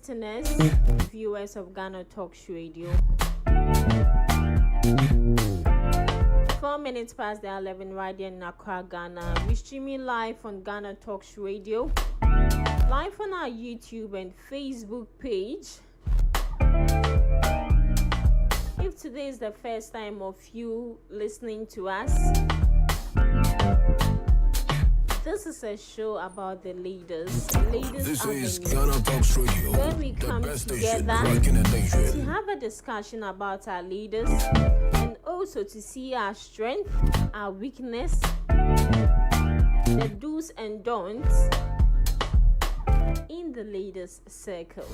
listeners, viewers of Ghanatalksradio. 4 minutes past the 11 right here in Accra, Ghana. We're streaming live on Ghanatalksradio, live on our YouTube and Facebook page. If today is the first time of you listening to us, this is a show about the leaders. This is Ghanatalksradio, where we come together to have a discussion about our leaders and also to see our strength, our weakness, the do's and don'ts in the leaders circle.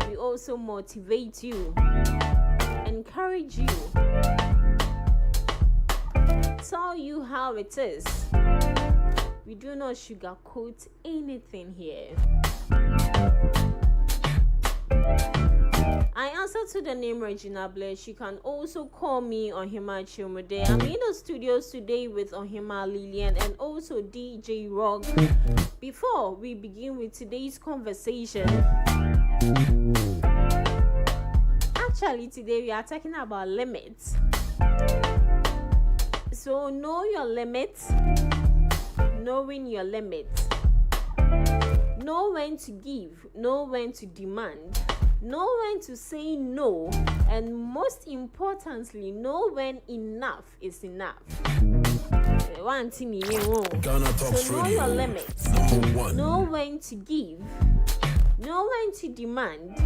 We also motivate you, encourage you, tell you how it is. We do not sugarcoat anything here. I answer to the name Regina Bless. You can also call me Ohima Chimude. I'm in the studios today with Ohima Lillian and also DJ Rock. Before we begin with today's conversation, actually today we are talking about limits. So know your limits. Knowing your limits, know when to give, know when to demand, know when to say no, and most importantly, know when enough is enough. So know your limits, know when to give, know when to demand,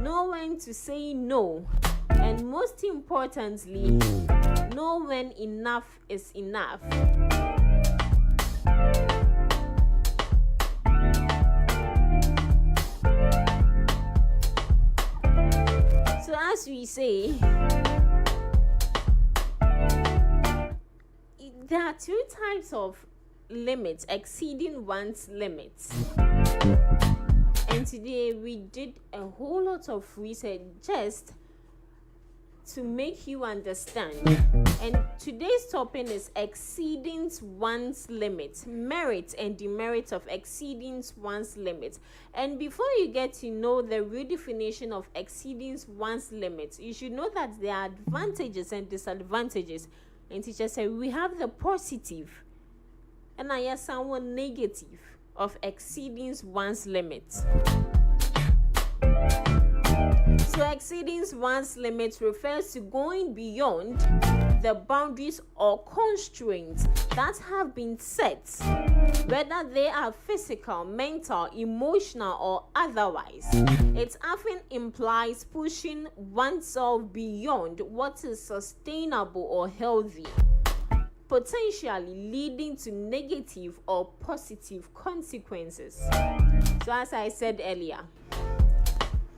know when to say no, and most importantly, know when enough is enough. So as we say, there are two types of limits, exceeding one's limits. And today we did a whole lot of research just to make you understand. And today's topic is exceeding one's limits, merit and demerits of exceeding one's limits. And before you get to know the real definition of exceeding one's limits, you should know that there are advantages and disadvantages. And teacher said we have the positive and I have someone negative of exceeding one's limits. So exceeding one's limits refers to going beyond the boundaries or constraints that have been set, whether they are physical, mental, emotional, or otherwise. It often implies pushing oneself beyond what is sustainable or healthy, potentially leading to negative or positive consequences. So as I said earlier,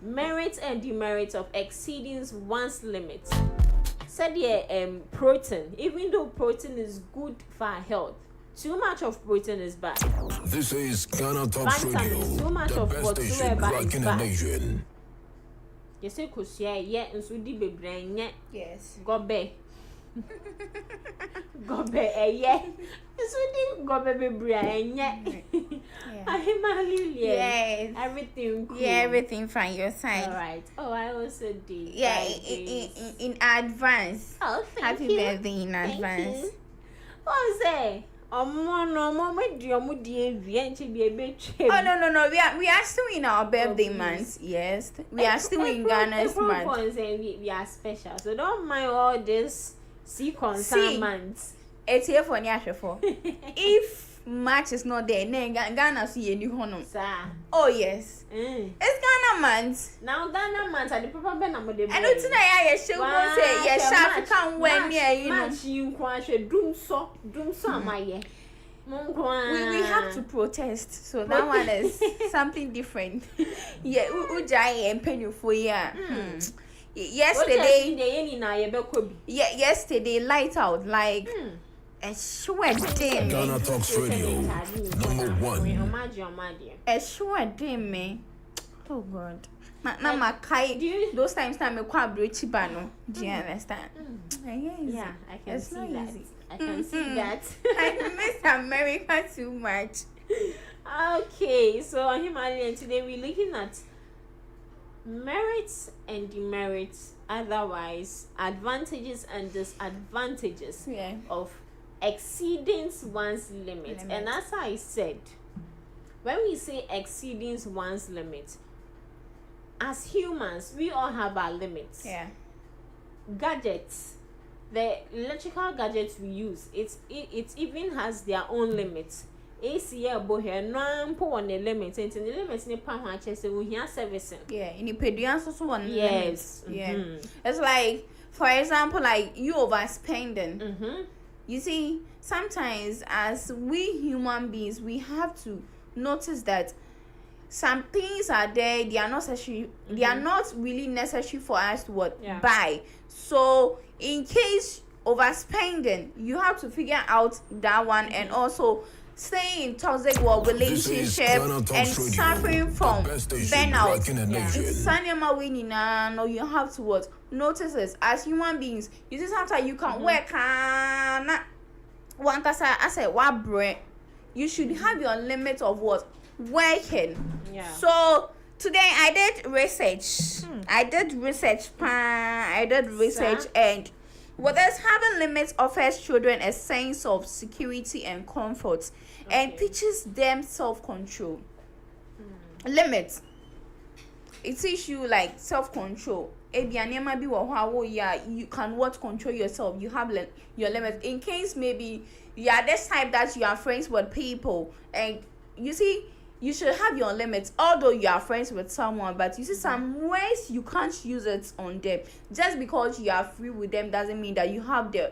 merit and demerit of exceeding one's limits. Said here, protein. Even though protein is good for our health, too much of protein is bad. This is Ghanatalksradio, too much the of best station whatsoever is in the bad. nation. You say kusia and so di bebranya. Yes. Gobe. Gobe yeah. So di gobe bebranya. Yes. Everything cool. Yeah, everything from your side. All right. Oh, I also did. Yeah, in advance. Oh, thank Happy you. birthday in advance. What say? No, no. We are still in our birthday month. Yes, we are still in Ghana's month. We are special, so don't mind all this. See concern months. It's here for Nyashafo. If March is not there, then Ghana see a new honor. Oh yes. It's Ghana month. Now Ghana month at the proper number. And it's not I show say yes, Sharp can when you know. You can doom so my year. We have to protest, so that one is something different. Yeah, Ujai and Penny for ya. Yesterday light out like a sweat day. Ghanatalksradio, number one. A sweat day, me. Oh God. Mama Kai, those times time I quite bano. Do you understand? Yeah, I can see that. I can see that. I miss America too much. Okay, so Himalayan, today we're looking at Merits and demerits, otherwise advantages and disadvantages of exceeding one's limit. And as I said, when we say exceeding one's limit, as humans, we all have our limits. Gadgets, the electrical gadgets we use, it even has their own limits. AC here no po on the limit, and the limits ni pa ho say we hear servicing. In the pedians also one limits. It's like, for example, like you overspending. You see, sometimes as we human beings, we have to notice that some things are there, they are not necessary, they are not really necessary for us to buy. So in case overspending, you have to figure out that one, and also stay in toxic relationship and suffering from burnout. Sanema winning, no, you have to notice this as human beings. You see, sometimes you can work one case I said what brain. You should have your limit of working. So today I did research. I did research, and whereas having limits offers children a sense of security and comfort, and teaches them self-control. Limits, it teaches you like self-control. You can control yourself. You have your limits. In case maybe you are this type that you are friends with people, and you see, you should have your limits, although you are friends with someone, but you see some ways you can't use it on them. Just because you are free with them doesn't mean that you have the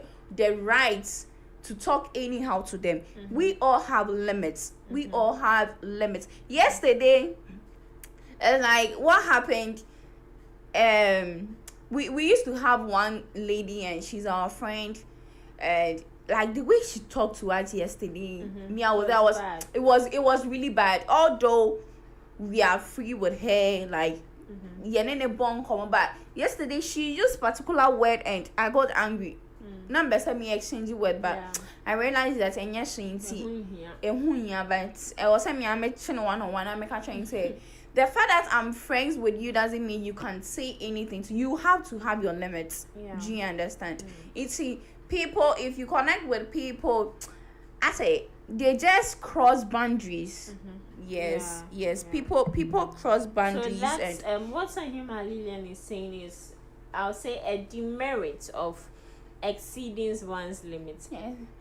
right to talk anyhow to them. We all have limits. We all have limits. Yesterday, like what happened, we used to have one lady, and she's our friend, and like the way she talked to us yesterday, it was really bad. Although we are free with her, like but yesterday she used particular word and I got angry. Number said me exchanging word, but I realized that but I was saying I met one-on-one. I make her trying to say the fact that I'm friends with you doesn't mean you can't say anything. So you have to have your limits. Do you understand? It's people, if you connect with people, I say they just cross boundaries. People cross boundaries. So that's what Sahima Lillian is saying is, I'll say, a demerit of exceeding one's limits.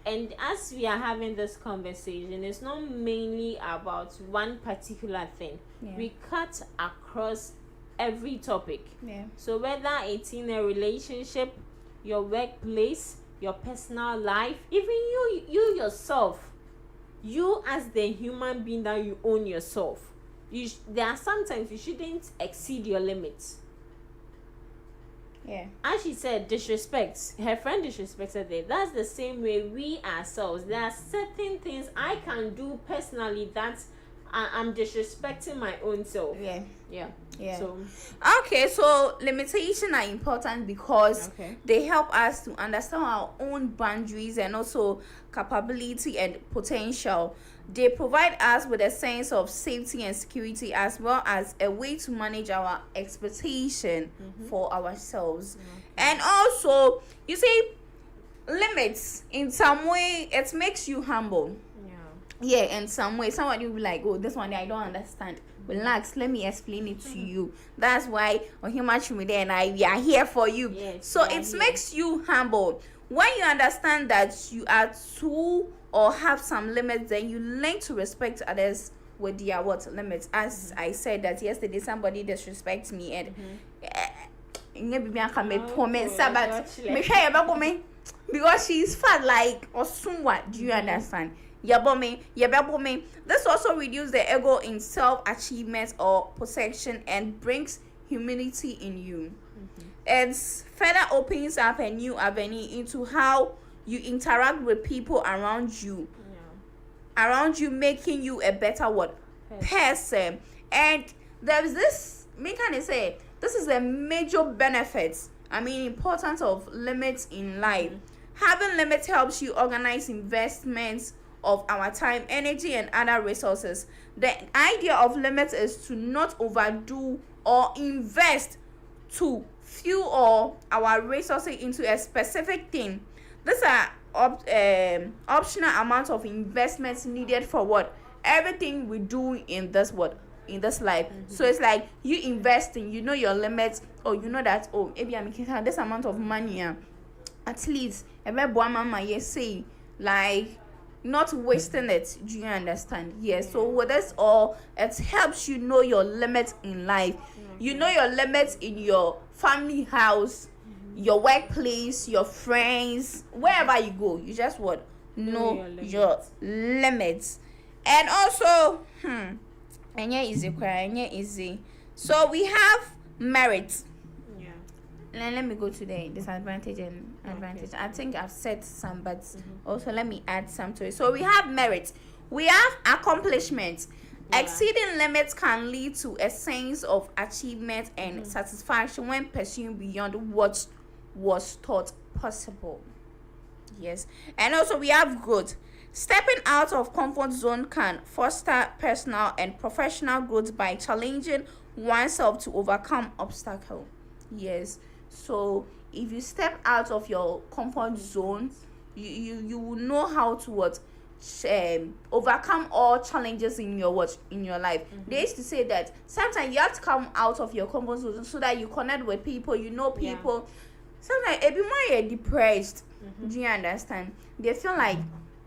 And as we are having this conversation, it's not mainly about one particular thing. We cut across every topic. So whether it's in a relationship, your workplace, your personal life, even you yourself, you as the human being that you own yourself, there are sometimes you shouldn't exceed your limits. As she said, disrespect. Her friend disrespected her. That's the same way we ourselves. There are certain things I can do personally that I'm disrespecting my own self. So limitations are important because they help us to understand our own boundaries and also capability and potential. They provide us with a sense of safety and security, as well as a way to manage our expectation for ourselves. And also, you see, limits in some way it makes you humble. In some way, somebody will be like, oh, this one I don't understand. Relax, let me explain it to you. That's why on Human Media and we are here for you. So it makes you humble. When you understand that you are too or have some limits, then you learn to respect others with their limits. As I said that yesterday, somebody disrespects me and because she's fat like or somewhat. Do you understand? This also reduces the ego in self-achievement or possession and brings humility in you. It further opens up a new avenue into how you interact with people around you. Making you a better person. And there's this, this is a major benefit. Importance of limits in life. Having limits helps you organize investments of our time, energy, and other resources. The idea of limits is to not overdo or invest to fuel our resources into a specific thing. These are optional amounts of investments needed for what everything we do in this life. So it's like you investing, you know your limits, or you know that maybe I'm making this amount of money, at least say, like, not wasting it. Do you understand? Yes. So with this all, it helps you know your limits in life. You know your limits in your family house, your workplace, your friends, wherever you go. You just know your limits. And also, easy. So we have merit. Let me go to the disadvantage and advantage. I think I've said some, but also let me add some to it. So we have merit. We have accomplishment. Exceeding limits can lead to a sense of achievement and satisfaction when pursuing beyond what was thought possible. Yes. And also we have growth. Stepping out of comfort zone can foster personal and professional growth by challenging oneself to overcome obstacles. Yes. So if you step out of your comfort zone, you will know how to overcome all challenges in your life. They used to say that sometimes you have to come out of your comfort zone so that you connect with people, you know people. Sometimes a bit more depressed. Do you understand? They feel like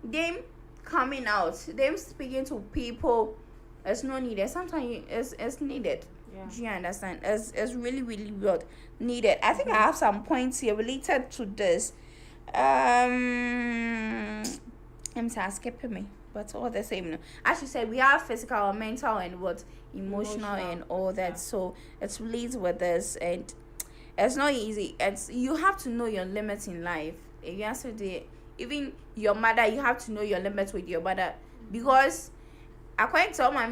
them coming out, them speaking to people, it's not needed. Sometimes it's needed. Do you understand? It's really, really good needed. I think I have some points here related to this. I'm skipping me, but all the same. As you said, we have physical, mental, and emotional, and all that. So it's related with this, and it's not easy. You have to know your limits in life. If you answer even your mother, you have to know your limits with your mother, because according to my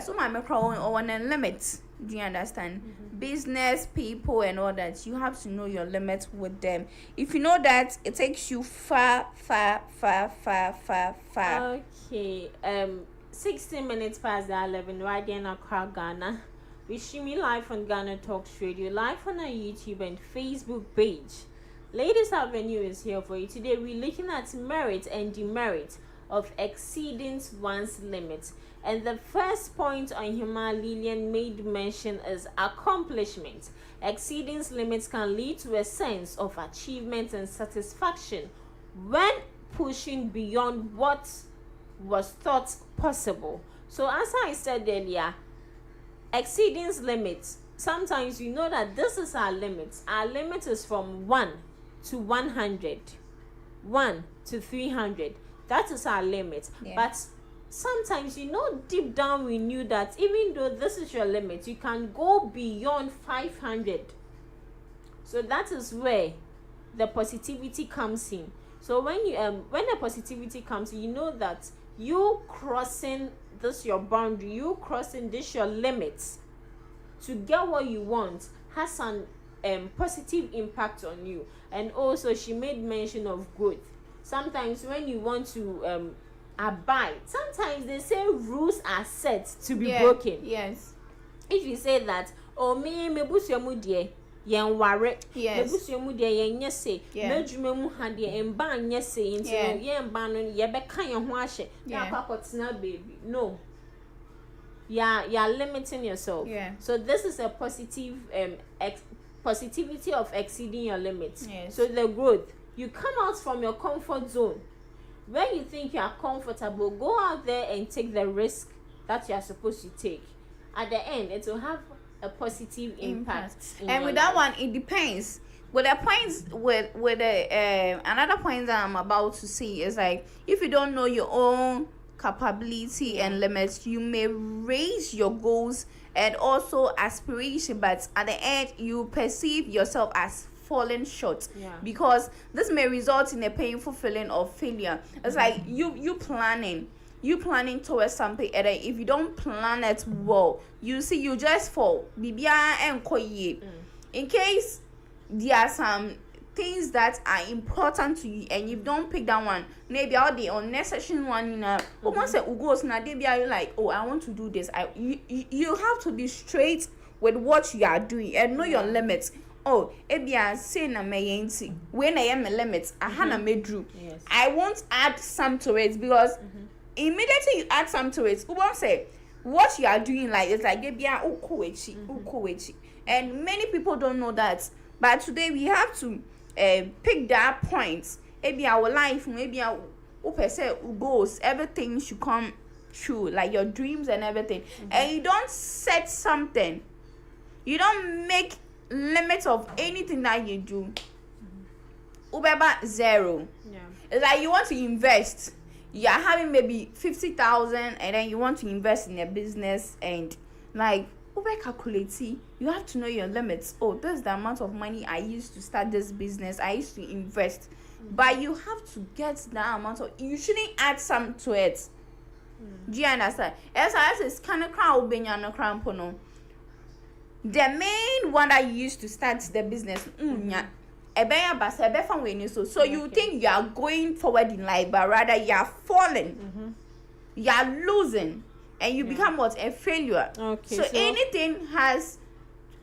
so my on limits. Do you understand? Business people and all that, you have to know your limits with them. If you know that, it takes you far. Okay. 16 minutes past the 11 right here in Accra, Ghana. We stream live on Ghanatalksradio, live on our YouTube and Facebook page. Ladies Avenue is here for you today. We're looking at merit and demerit of exceeding one's limits. And the first point on Human Lillian made mention is accomplishment. Exceeding limits can lead to a sense of achievement and satisfaction when pushing beyond what was thought possible. So as I said earlier, exceeding limits, sometimes you know that this is our limit. Our limit is from 1 to 100, 1 to 300. That is our limit. But sometimes, deep down we knew that even though this is your limit, you can go beyond 500. So that is where the positivity comes in. So when the positivity comes in, you know that you crossing this your boundary, you crossing this your limits to get what you want has an positive impact on you. And also she made mention of growth. Sometimes when you want to abide, sometimes they say rules are set to be broken. Yes. If you say that, me busuamu die yen ware, me busuamu die yen nyese, me dwuma mu ha die emba nyese nti yen ba no ye beka yen ho ahye na akwakotina baby. No. You're limiting yourself. So this is a positive positivity of exceeding your limits. So the growth, you come out from your comfort zone. When you think you are comfortable, go out there and take the risk that you are supposed to take. At the end, it will have a positive impact. And with that one, it depends. With the points, with the another point that I'm about to say is like, if you don't know your own capability and limits, you may raise your goals and also aspiration, but at the end, you perceive yourself as falling short, because this may result in a painful feeling of failure. It's like you planning towards something, and if you don't plan it well, you just fall. In case there are some things that are important to you and you don't pick that one, maybe all the unnecessary one, once it goes now, they be like, I want to do this. You have to be straight with what you are doing and know your limits. Oh, ebia say na me yenti. When I am a limits, na me drew. I won't add some to it because immediately you add some to it, who won't say what you are doing like it's like ebia ukuwechi. And many people don't know that. But today we have to pick that point. Maybe our life, maybe our goals, everything should come true, like your dreams and everything. And you don't set something. You don't make limits of anything that you do. Ubeba zero. Yeah. It's like you want to invest. You are having maybe 50,000 and then you want to invest in a business and like calculating, you have to know your limits. Oh, this is the amount of money I used to start this business. I used to invest. But you have to get that amount of, you shouldn't add some to it. Do you understand? As it's kind of crowd being on a crampono. The main one that you used to start the business, so you think you are going forward in life, but rather you are falling, you are losing, and you become what? A failure. Okay, so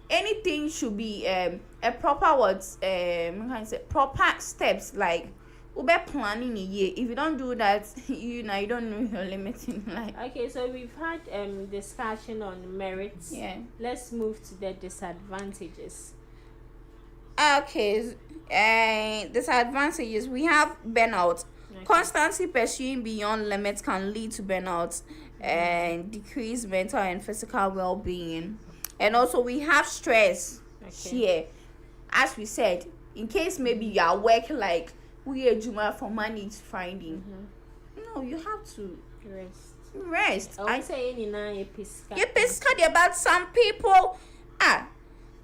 anything should be a proper proper steps, like ube planning a year. If you don't do that, you don't know your limit in life. Okay, so we've had discussion on merits. Yeah. Let's move to the disadvantages. Okay, disadvantages. We have burnout. Okay. Constantly pursuing beyond limits can lead to burnout and decrease mental and physical well-being. And also we have stress here. As we said, in case maybe you are working like we are Juma for money finding. No, you have to rest. I say you pisca about some people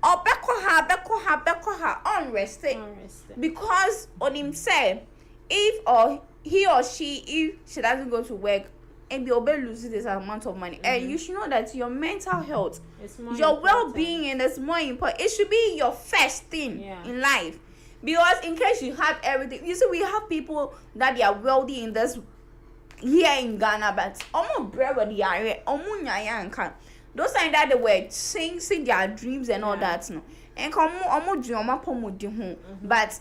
or bekoha unrested because on himself, if he or she, if she doesn't go to work and the obey loses this amount of money, and you should know that your mental health, your well-being is more important. It should be your first thing in life, because in case you have everything, you see, we have people that they are wealthy in this here in Ghana, but those are that they were chasing their dreams and all that, no. And but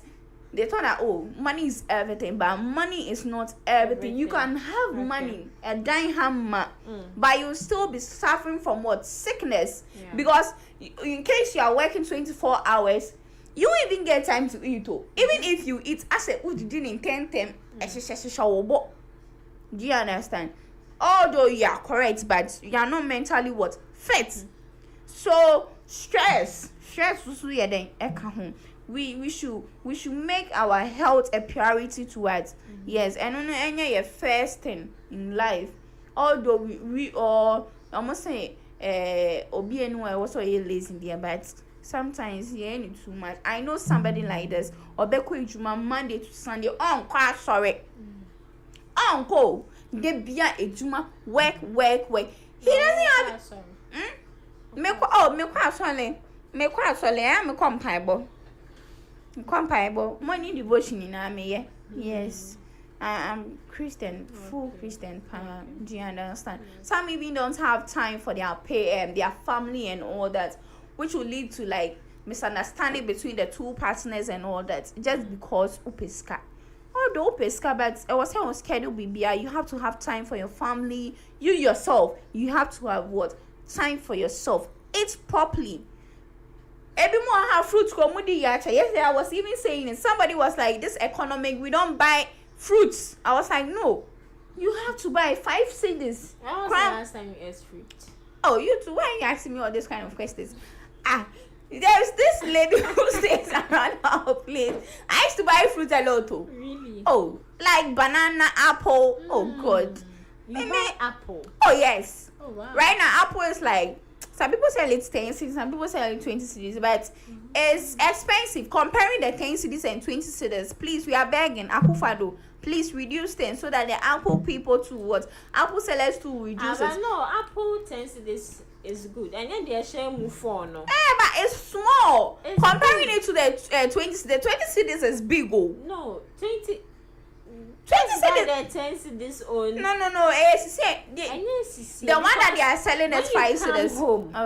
they thought that money is everything, but money is not everything. You can have money and dying hammer, but you'll still be suffering from what? Sickness. Because in case you are working 24 hours, you won't even get time to eat. Even if you eat, I said, you didn't intend them. Do you understand? Although you are correct, but you are not mentally what? Fit. So stress we should make our health a priority towards. Yes, and only your first thing in life. Although we all almost say obi anywhere also lazy there, but sometimes need too much. I know somebody like this, or Monday to Sunday on quite sorry. Uncle, they be a juma work. He doesn't have me compatible money devotion in me. Yes, I'm Christian, full Christian. Do you understand? Some even don't have time for their their family and all that, which will lead to like misunderstanding between the two partners and all that, just because upeska. Although upeska, but I was saying on schedule BBI, you have to have time for your family. You yourself, you have to have what? Time for yourself. Eat properly. Every more have fruits yesterday I was even saying it. Somebody was like, this economic, we don't buy fruits. I was like, no, you have to buy 5 cedis. When was the last time you ate fruit? Oh, you too. Why are you asking me all these kind of questions? There's this lady who stays around our place. I used to buy fruit a lot too. Really? Oh, like banana, apple. Oh God. You buy apple? Oh yes. Oh wow. Right now apple is like, some people sell it 10 cedis, some people sell it 20 cedis, but it's expensive. Comparing the 10 cedis and 20 cedis, please, we are begging Apple Fado, please reduce things so that the Apple people to what? Apple sellers to reduce it. No, Apple 10 cedis is good, and then they share move for no. But it's small. It's comparing big. it to the 20 cedis, the 20 cedis is big. No, 20 cedis. 10 cedis on. No. The one that they are selling is 5 cedis.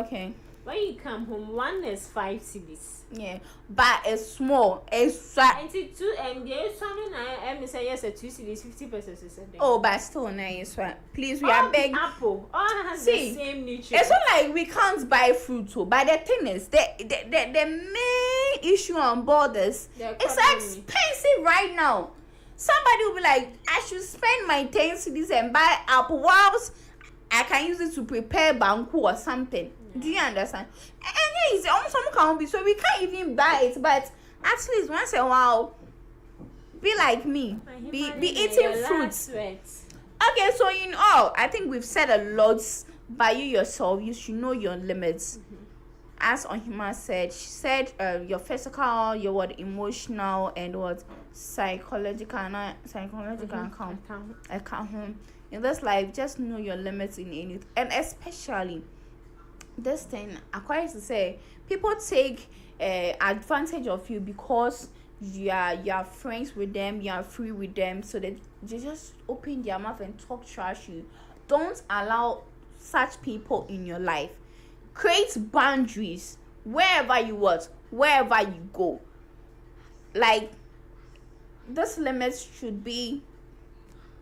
Okay. When you come home, one is 5 cedis. Yeah, but it's small. It's and two, and there's something I say yes, a 2 cedis, 50 pesos is a day. Oh, but still nice. Please, we are begging. Apple all has the same nutrients. It's not like we can't buy fruit too. But the thing is, the main issue on board is it's expensive right now. Somebody will be like, I should spend my 10 cedis and buy apple whilst I can use it to prepare banku or something. Do you understand? And yeah, it's almost some can't be, so we can't even buy it. But at least once in a while, be like me, be eating fruits. Okay, so in all, I think we've said a lot. By you yourself, you should know your limits. As Ohima said, she said your physical, your what emotional, and what psychological account. In this life, just know your limits in anything, and especially this thing. According to say, people take advantage of you because you are friends with them, you are free with them, so that they just open their mouth and talk trash you. Don't allow such people in your life. Create boundaries wherever you go. Like, this limits should be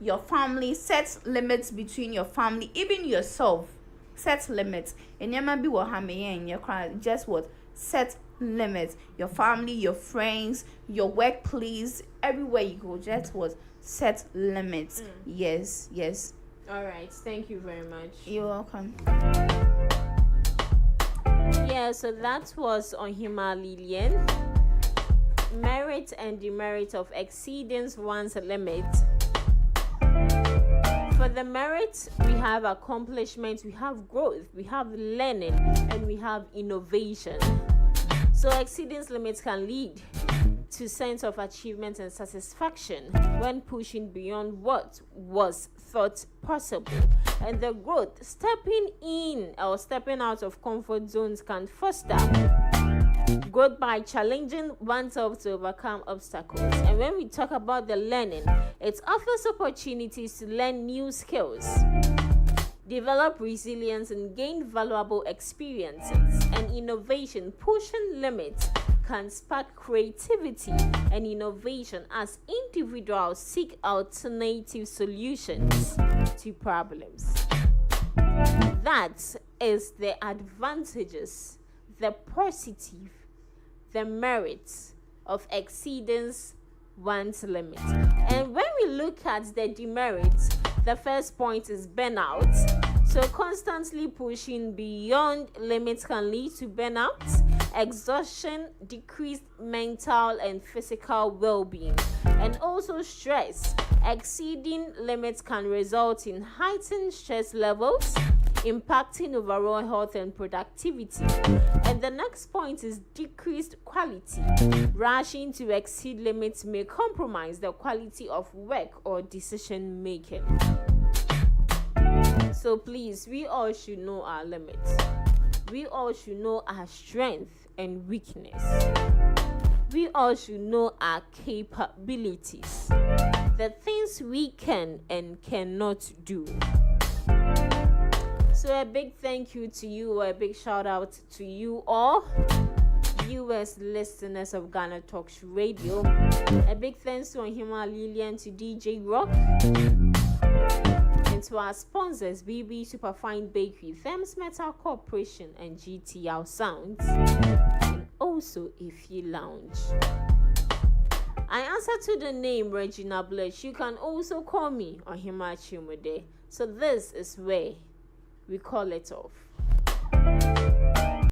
your family. Set limits between your family, even yourself. Set limits. And you might be what in your crowd. Just what? Set limits. Your family, your friends, your workplace, everywhere you go. Just what? Set limits. Yes. All right. Thank you very much. You're welcome. Yeah, so that was on Hima Lillian. Merit and demerit of exceeding one's limit. For the merit, we have accomplishment, we have growth, we have learning, and we have innovation. So exceeding limits can lead to sense of achievement and satisfaction when pushing beyond what was thought possible. And the growth, stepping in or stepping out of comfort zones, can foster growth by challenging oneself to overcome obstacles. And when we talk about the learning, it offers opportunities to learn new skills, develop resilience, and gain valuable experiences. And innovation, pushing limits, can spark creativity and innovation as individuals seek alternative solutions to problems. That is the advantages, the positive, the merits of exceeding one's limit. And when we look at the demerits, the first point is burnout. So constantly pushing beyond limits can lead to burnout, exhaustion, decreased mental and physical well-being, and also stress. Exceeding limits can result in heightened stress levels, impacting overall health and productivity. And the next point is decreased quality. Rushing to exceed limits may compromise the quality of work or decision making. So please, we all should know our limits. We all should know our strength and weakness. We all should know our capabilities, the things we can and cannot do. So a big thank you to you, or a big shout out to you all, viewers, listeners of Ghana Talks Radio. A big thanks to Ohima Lillian, to DJ Rock, and to our sponsors, BB Superfine Bakery, Thames Metal Corporation, and GTL Sounds, and also Ify Lounge. I answer to the name Regina Blush. You can also call me Ohima Chimude. So this is where we call it off.